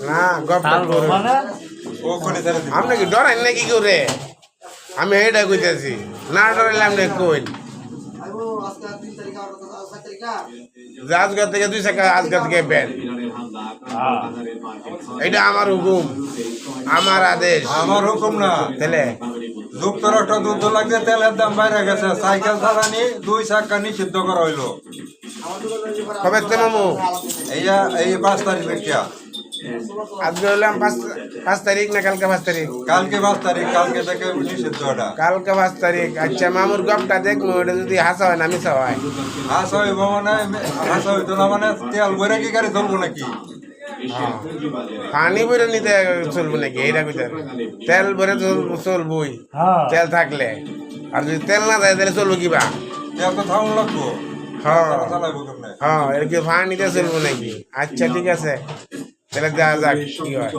না আপনি কি ডরাই না কি করে? আমি এইটা কইতেছি না ডরাইলে আপনি কই আজকের থেকে 2 টাকা আজকের থেকে ব্যান। এটা আমার হুকুম, আমার আদেশ। আমার হুকুম না তাহলে যুক্তরাষ্ট্র যুদ্ধ লাগছে, তেলের দাম বাইরে গেছে, সাইকেল চালানি 2 চাকা নিষিদ্ধ করা হইলো। কবে তে মামু? এই 5 তারিখ দেখিয়া আজকে হলাম 5 তারিখ না কালকে 5 তারিখ? কালকে 5 তারিখ, কালকে থেকে নিষিদ্ধ এটা। কালকে 5 তারিখ। আচ্ছা মামুর গপটা দেখবো, ওটা যদি হাসা হয় না মিশা হয়? হাসা হইব মানে হাসা হইতো না মানে তেল ভরে কি গাড়ি চলবো নাকি? পানি ভরে নিতে চলবো নাকি? এইটা কইতে তেল ভরে চলবই, তেল থাকলে। আর যদি তেল না থাকে তাহলে চলবো কিবা? তেল তো থাকুন লাগবো। হ্যাঁ চালাইবো কেমনে? হ্যাঁ, এর কি পানিতে চলবো নাকি? আচ্ছা ঠিক আছে, তাহলে দেখা যাক কি হয়।